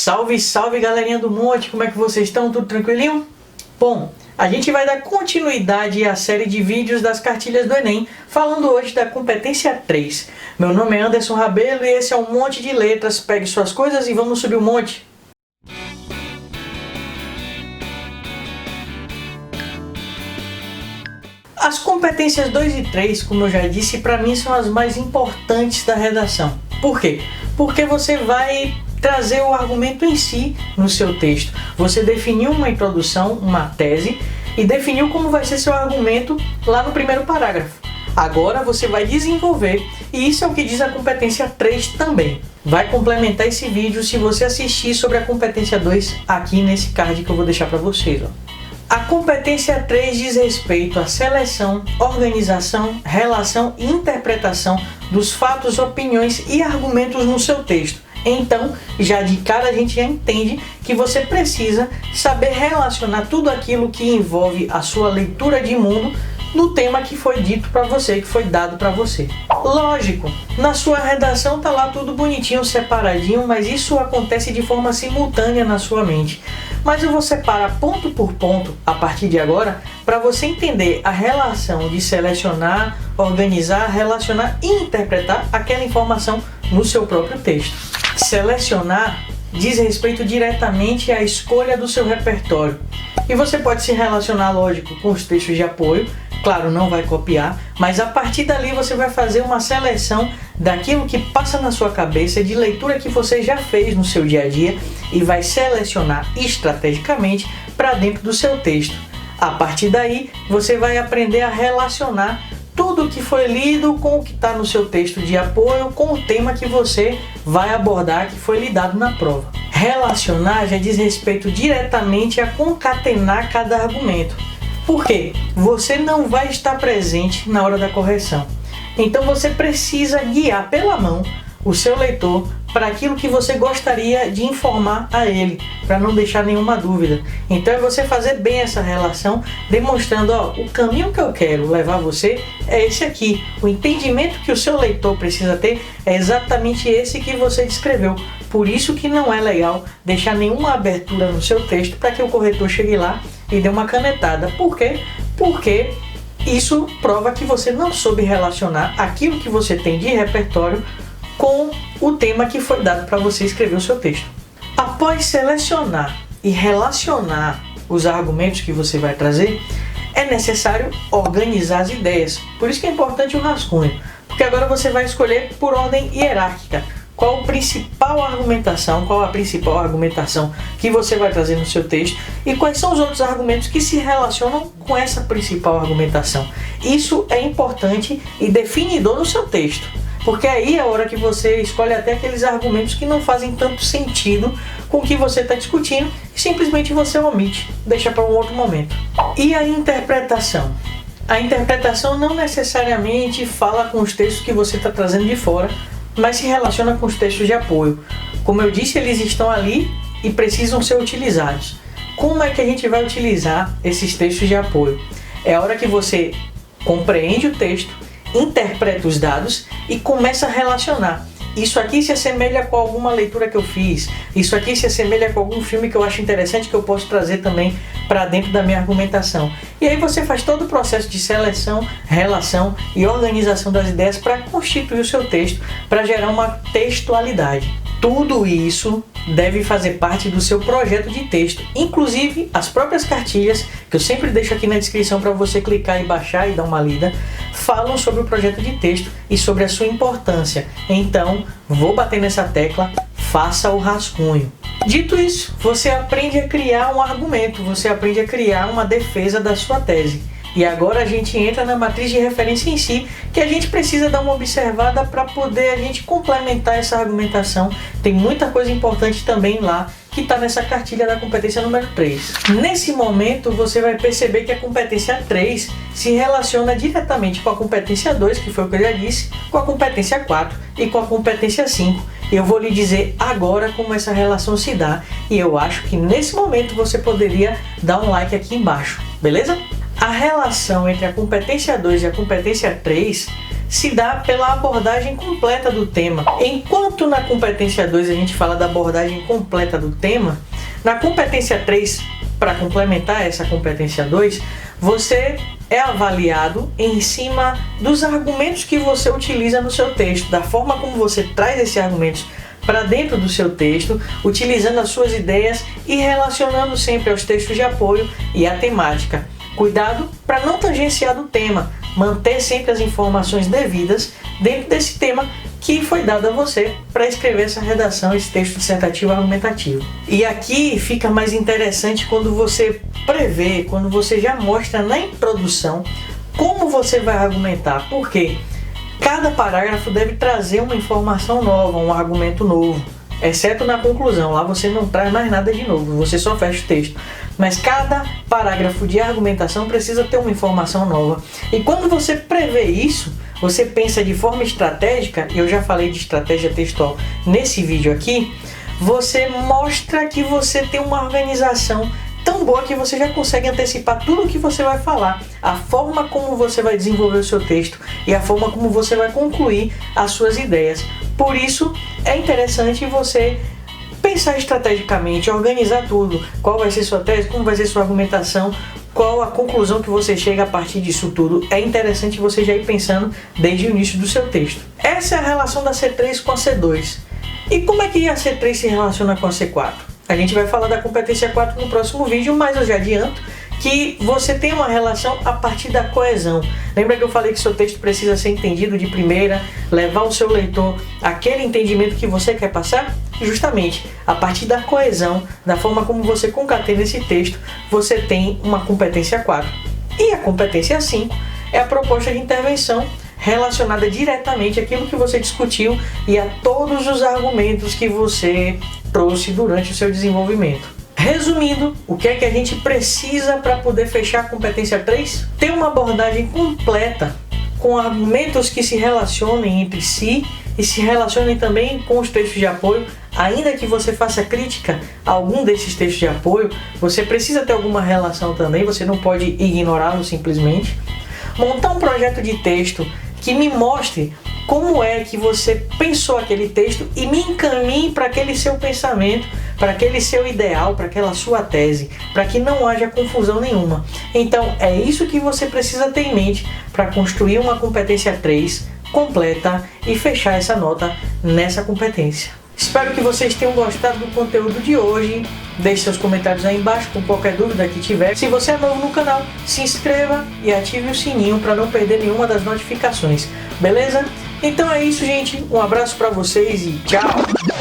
Salve, salve galerinha do Monte, como é que vocês estão? Tudo tranquilinho? Bom, a gente vai dar continuidade à série de vídeos das cartilhas do Enem, falando hoje da competência 3. Meu nome é Anderson Rabelo e esse é um monte de letras. Pegue suas coisas e vamos subir o monte. As competências 2 e 3, como eu já disse, para mim são as mais importantes da redação. Por quê? Porque você vai trazer o argumento em si no seu texto. Você definiu uma introdução, uma tese, e definiu como vai ser seu argumento lá no primeiro parágrafo. Agora você vai desenvolver, e isso é o que diz a competência 3 também. Vai complementar esse vídeo se você assistir sobre a competência 2 aqui nesse card que eu vou deixar para vocês. A competência 3 diz respeito à seleção, organização, relação e interpretação dos fatos, opiniões e argumentos no seu texto. Então, já de cara a gente já entende que você precisa saber relacionar tudo aquilo que envolve a sua leitura de mundo no tema que foi dito para você, que foi dado para você. Lógico, na sua redação tá lá tudo bonitinho, separadinho, mas isso acontece de forma simultânea na sua mente. Mas eu vou separar ponto por ponto a partir de agora para você entender a relação de selecionar, organizar, relacionar e interpretar aquela informação no seu próprio texto. Selecionar diz respeito diretamente à escolha do seu repertório. E você pode se relacionar, lógico, com os textos de apoio. Claro, não vai copiar, mas a partir dali você vai fazer uma seleção daquilo que passa na sua cabeça, de leitura que você já fez no seu dia a dia e vai selecionar estrategicamente para dentro do seu texto. A partir daí, você vai aprender a relacionar tudo o que foi lido com o que está no seu texto de apoio, com o tema que você vai abordar, que foi lidado na prova. Relacionar já diz respeito diretamente a concatenar cada argumento. Por quê? Você não vai estar presente na hora da correção. Então você precisa guiar pela mão o seu leitor para aquilo que você gostaria de informar a ele, para não deixar nenhuma dúvida. Então é você fazer bem essa relação, demonstrando, o caminho que eu quero levar você é esse aqui. O entendimento que o seu leitor precisa ter é exatamente esse que você descreveu. Por isso que não é legal deixar nenhuma abertura no seu texto para que o corretor chegue lá e dê uma canetada. Por quê? Porque isso prova que você não soube relacionar aquilo que você tem de repertório com o tema que foi dado para você escrever o seu texto. Após selecionar e relacionar os argumentos que você vai trazer, é necessário organizar as ideias. Por isso que é importante o rascunho, porque agora você vai escolher por ordem hierárquica qual a principal argumentação que você vai trazer no seu texto e quais são os outros argumentos que se relacionam com essa principal argumentação. Isso é importante e definidor no seu texto. Porque aí é a hora que você escolhe até aqueles argumentos que não fazem tanto sentido com o que você está discutindo e simplesmente você omite, deixa para um outro momento. E a interpretação? A interpretação não necessariamente fala com os textos que você está trazendo de fora, mas se relaciona com os textos de apoio. Como eu disse, eles estão ali e precisam ser utilizados. Como é que a gente vai utilizar esses textos de apoio? É a hora que você compreende o texto, interpreta os dados e começa a relacionar. Isso aqui se assemelha com alguma leitura que eu fiz, isso aqui se assemelha com algum filme que eu acho interessante que eu posso trazer também para dentro da minha argumentação. E aí você faz todo o processo de seleção, relação e organização das ideias para constituir o seu texto, para gerar uma textualidade. Tudo isso deve fazer parte do seu projeto de texto, inclusive as próprias cartilhas, que eu sempre deixo aqui na descrição para você clicar e baixar e dar uma lida, falam sobre o projeto de texto e sobre a sua importância. Então, vou bater nessa tecla, faça o rascunho. Dito isso, você aprende a criar um argumento, você aprende a criar uma defesa da sua tese. E agora a gente entra na matriz de referência em si, que a gente precisa dar uma observada para poder a gente complementar essa argumentação. Tem muita coisa importante também lá, que está nessa cartilha da competência número 3. Nesse momento, você vai perceber que a competência 3 se relaciona diretamente com a competência 2, que foi o que eu já disse, com a competência 4 e com a competência 5. Eu vou lhe dizer agora como essa relação se dá, e eu acho que nesse momento você poderia dar um like aqui embaixo, beleza? A relação entre a competência 2 e a competência 3 se dá pela abordagem completa do tema. Enquanto na competência 2 a gente fala da abordagem completa do tema, na competência 3, para complementar essa competência 2, você é avaliado em cima dos argumentos que você utiliza no seu texto, da forma como você traz esses argumentos para dentro do seu texto, utilizando as suas ideias e relacionando sempre aos textos de apoio e à temática. Cuidado para não tangenciar do tema, manter sempre as informações devidas dentro desse tema que foi dado a você para escrever essa redação, esse texto dissertativo argumentativo. E aqui fica mais interessante quando você prevê, quando você já mostra na introdução como você vai argumentar, porque cada parágrafo deve trazer uma informação nova, um argumento novo, exceto na conclusão, lá você não traz mais nada de novo, você só fecha o texto. Mas cada parágrafo de argumentação precisa ter uma informação nova. E quando você prevê isso, você pensa de forma estratégica, eu já falei de estratégia textual nesse vídeo aqui, você mostra que você tem uma organização tão boa que você já consegue antecipar tudo o que você vai falar, a forma como você vai desenvolver o seu texto e a forma como você vai concluir as suas ideias. Por isso, é interessante você pensar estrategicamente, organizar tudo, qual vai ser sua tese, como vai ser sua argumentação, qual a conclusão que você chega a partir disso tudo. É interessante você já ir pensando desde o início do seu texto. Essa é a relação da C3 com a C2. E como é que a C3 se relaciona com a C4? A gente vai falar da competência 4 no próximo vídeo, mas eu já adianto que você tem uma relação a partir da coesão. Lembra que eu falei que seu texto precisa ser entendido de primeira, levar o seu leitor àquele entendimento que você quer passar? Justamente, a partir da coesão, da forma como você concatena esse texto, você tem uma competência 4. E a competência 5 é a proposta de intervenção relacionada diretamente àquilo que você discutiu e a todos os argumentos que você trouxe durante o seu desenvolvimento. Resumindo, o que é que a gente precisa para poder fechar a competência 3? Ter uma abordagem completa, com argumentos que se relacionem entre si e se relacionem também com os textos de apoio. Ainda que você faça crítica a algum desses textos de apoio, você precisa ter alguma relação também, você não pode ignorá-lo simplesmente. Montar um projeto de texto que me mostre como é que você pensou aquele texto e me encaminhe para aquele seu pensamento, para aquele seu ideal, para aquela sua tese, para que não haja confusão nenhuma. Então é isso que você precisa ter em mente para construir uma competência 3 completa e fechar essa nota nessa competência. Espero que vocês tenham gostado do conteúdo de hoje. Deixe seus comentários aí embaixo com qualquer dúvida que tiver. Se você é novo no canal, se inscreva e ative o sininho para não perder nenhuma das notificações. Beleza? Então é isso, gente. Um abraço para vocês e tchau!